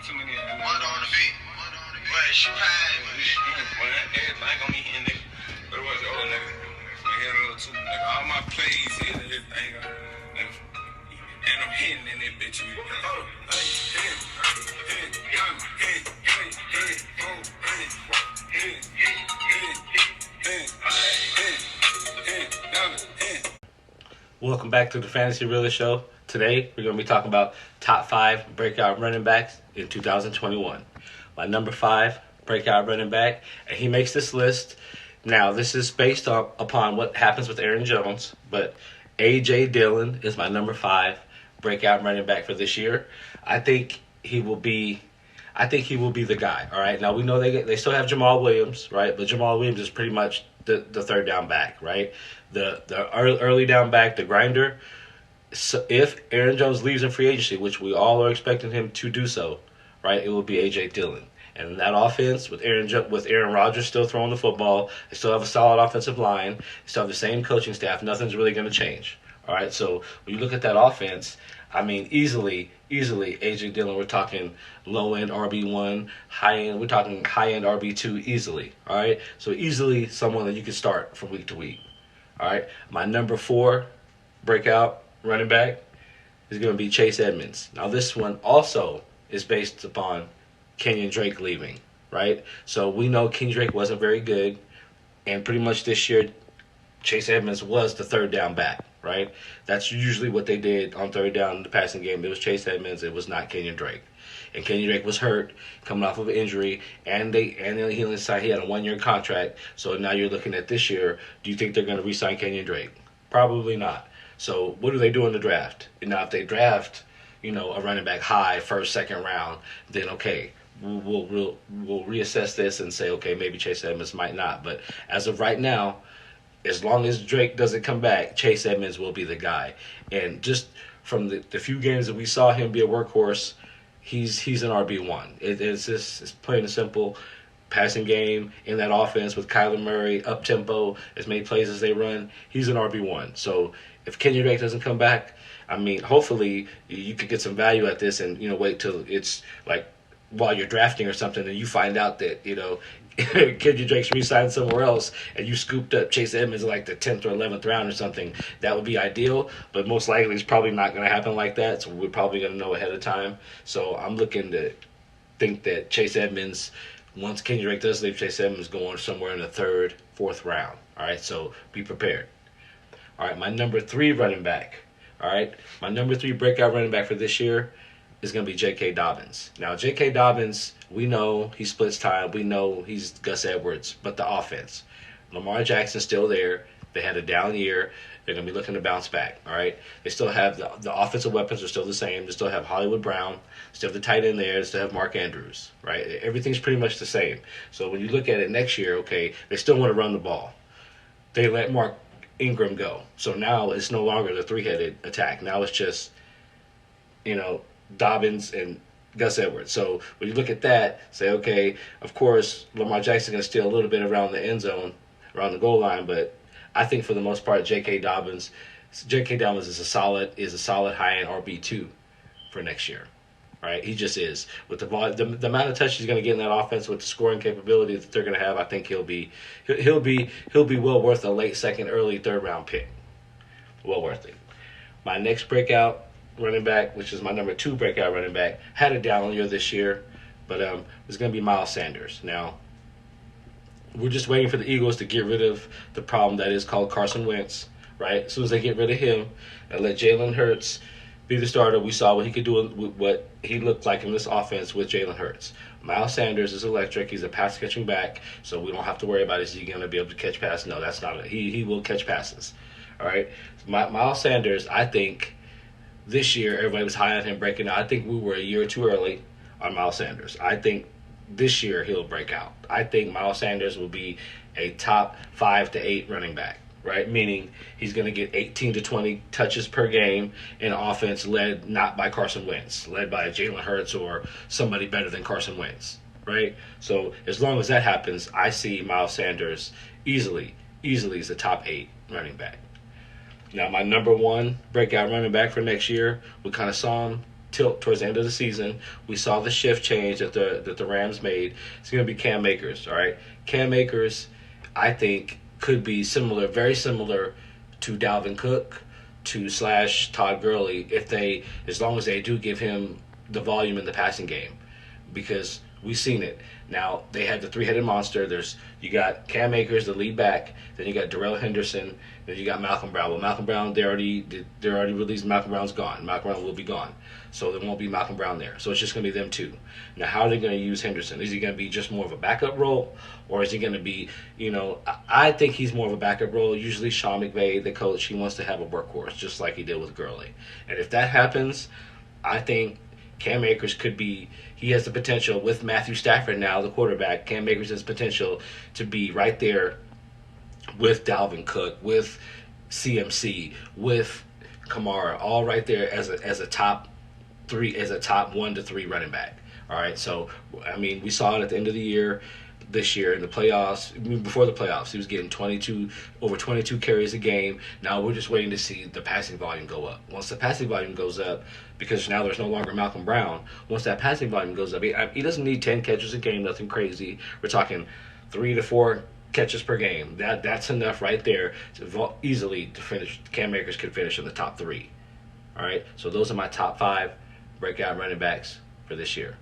too many. Mud on the beat. Boy, she pine. Everything on me here, nigga. But it was the old nigga. We hit a little too, nigga. All my plays here and everything. Nigga. And I'm hitting in that bitch. Welcome back to the Fantasy Realist Show. Today, we're going to be talking about top 5 breakout running backs in 2021. My number 5 breakout running back, and he makes this list. Now, this is based upon what happens with Aaron Jones, but A.J. Dillon is my number 5 breakout running back for this year. I think he will be the guy. All right. Now we know they still have Jamal Williams, right? But Jamal Williams is pretty much the third down back, right? The early down back, the grinder. So if Aaron Jones leaves in free agency, which we all are expecting him to do so, right? It will be A.J. Dillon. And that offense with Aaron Rodgers still throwing the football, they still have a solid offensive line, they still have the same coaching staff. Nothing's really going to change. All right. So when you look at that offense, I mean, easily, A.J. Dillon, we're talking low-end RB1, high-end, we're talking high-end RB2 easily, all right? So easily someone that you can start from week to week, all right? My number 4 breakout running back is going to be Chase Edmonds. Now, this one also is based upon Kenyon Drake leaving, right? So we know Kenyon Drake wasn't very good, and pretty much this year, Chase Edmonds was the third down back, right? That's usually what they did on third down in the passing game. It was Chase Edmonds. It was not Kenyon Drake. And Kenyon Drake was hurt, coming off of an injury, and he had a 1-year contract. So now you're looking at this year. Do you think they're going to re-sign Kenyon Drake? Probably not. So what do they do in the draft? And now if they draft, a running back high, first, second round, then okay, we'll reassess this and say, okay, maybe Chase Edmonds might not. But as of right now, as long as Drake doesn't come back, Chase Edmonds will be the guy. And just from the few games that we saw him be a workhorse, he's an RB1. It's plain and simple. Passing game in that offense with Kyler Murray, up-tempo, as many plays as they run, he's an RB1. So if Kenyon Drake doesn't come back, I mean, hopefully you could get some value at this and, wait till it's like while you're drafting or something and you find out that, Kenyon Drake's re-signed somewhere else and you scooped up Chase Edmonds in like the 10th or 11th round or something, that would be ideal. But most likely it's probably not going to happen like that, so we're probably going to know ahead of time. So I'm looking to think that Chase Edmonds, once Kenyon Drake does leave, Chase Edmonds going somewhere in the 3rd, 4th round. All right, so be prepared. All right, my number 3 running back. All right, my number 3 breakout running back for this year is going to be J.K. Dobbins. Now, J.K. Dobbins, we know he splits time. We know he's Gus Edwards. But the offense, Lamar Jackson's still there. They had a down year. They're going to be looking to bounce back, all right? They still have the offensive weapons are still the same. They still have Hollywood Brown. Still have the tight end there. They still have Mark Andrews, right? Everything's pretty much the same. So when you look at it next year, okay, they still want to run the ball. They let Mark Ingram go. So now it's no longer the three-headed attack. Now it's just, Dobbins and Gus Edwards. So when you look at that, say, okay, of course, Lamar Jackson's going to steal a little bit around the end zone, around the goal line, but I think for the most part, J.K. Dobbins is a solid high-end RB2 for next year, right? He just is. With the amount of touches he's going to get in that offense, with the scoring capability that they're going to have, I think he'll be well worth a late second, early third round pick. Well worth it. My next breakout running back, which is my number 2 breakout running back, had a down year this year, but it's going to be Miles Sanders. Now, we're just waiting for the Eagles to get rid of the problem that is called Carson Wentz, right? As soon as they get rid of him and let Jalen Hurts be the starter, we saw what he could do with what he looked like in this offense with Jalen Hurts. Miles Sanders is electric. He's a pass-catching back, so we don't have to worry about is he going to be able to catch passes. No, that's not it. He will catch passes, all right? Miles Sanders, I think, this year, everybody was high on him breaking out. I think we were a year too early on Miles Sanders. I think this year he'll break out. I think Miles Sanders will be a top 5 to 8 running back, right? Meaning he's going to get 18 to 20 touches per game in offense led not by Carson Wentz, led by Jalen Hurts or somebody better than Carson Wentz, right? So as long as that happens, I see Miles Sanders easily as a top 8 running back. Now, my number 1 breakout running back for next year, we kind of saw him tilt towards the end of the season. We saw the shift change that the Rams made. It's going to be Cam Akers, all right? Cam Akers, I think, could be similar, very similar to Dalvin Cook, to / Todd Gurley, as long as they do give him the volume in the passing game, because we've seen it. Now they had the three-headed monster. You got Cam Akers, the lead back, then you got Darrell Henderson, then you got Malcolm Brown. Well, Malcolm Brown, they already released. Malcolm Brown's gone. Malcolm Brown will be gone, so there won't be Malcolm Brown there. So it's just going to be them two. Now, how are they going to use Henderson? Is he going to be just more of a backup role, or is he going to be, I think he's more of a backup role. Usually Sean McVay, the coach, he wants to have a workhorse, just like he did with Gurley. And if that happens, I think Cam Akers he has the potential with Matthew Stafford now, the quarterback. Cam Akers has potential to be right there with Dalvin Cook, with CMC, with Kamara, all right there as a top 1 to 3 running back. All right, so we saw it at the end of the year. This year in the playoffs, before the playoffs, he was getting over 22 carries a game. Now we're just waiting to see the passing volume go up. Once the passing volume goes up, because now there's no longer Malcolm Brown, once that passing volume goes up, he doesn't need 10 catches a game, nothing crazy. We're talking 3 to 4 catches per game. That's enough right there easily to finish. Cam Akers could finish in the top 3. All right, so those are my top 5 breakout running backs for this year.